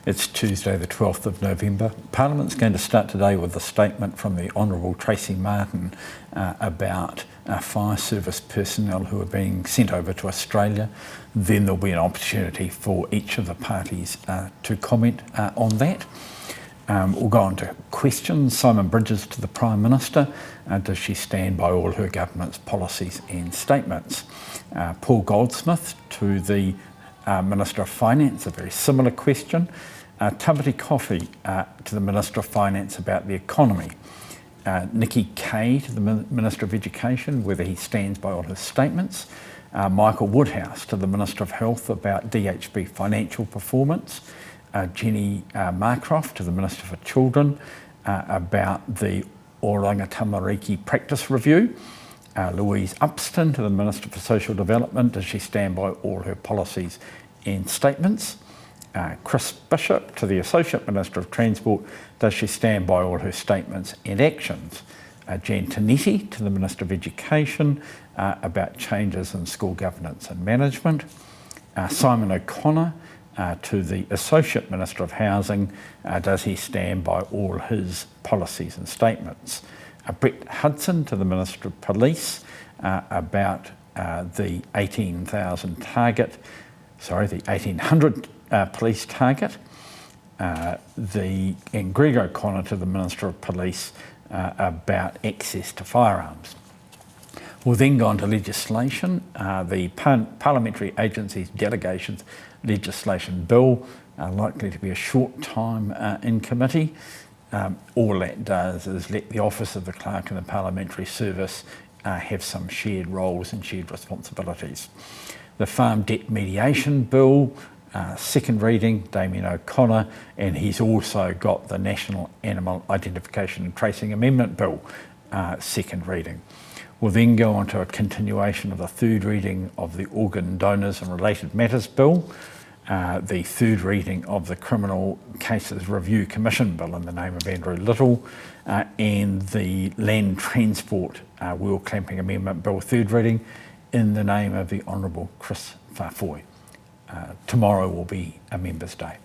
It's Tuesday the 12th of November. Parliament's going to start today with a statement from the Honourable Tracy Martin about fire service personnel who are being sent over to Australia. Then there'll be an opportunity for each of the parties to comment on that. We'll go on to questions. Simon Bridges to the Prime Minister. Does she stand by all her government's policies and statements? Paul Goldsmith to the Minister of Finance, a very similar question. Tamati Coffey to the Minister of Finance about the economy. Nikki Kay to the Minister of Education, whether he stands by all his statements. Michael Woodhouse to the Minister of Health about DHB financial performance. Jenny Marcroft to the Minister for Children about the Oranga Tamariki practice review. Louise Upston to the Minister for Social Development. Does she stand by all her policies and statements? Chris Bishop to the Associate Minister of Transport. Does she stand by all her statements and actions? Jan Tinetti to the Minister of Education about changes in school governance and management. Simon O'Connor to the Associate Minister of Housing. Does he stand by all his policies and statements? Brett Hudson to the Minister of Police about the 1800 police target. And Greg O'Connor to the Minister of Police about access to firearms. We'll then go on to legislation. The Parliamentary Agencies Delegations Legislation Bill, likely to be a short time in committee. All that does is let the Office of the Clerk and the Parliamentary Service have some shared roles and shared responsibilities. The Farm Debt Mediation Bill, second reading, Damien O'Connor, and he's also got the National Animal Identification and Tracing Amendment Bill, second reading. We'll then go on to a continuation of the third reading of the Organ Donors and Related Matters Bill, the third reading of the Criminal Cases Review Commission Bill in the name of Andrew Little, and the Land Transport Wheel Clamping Amendment Bill, third reading, in the name of the Honourable Chris Fafoy. Tomorrow will be a Members' Day.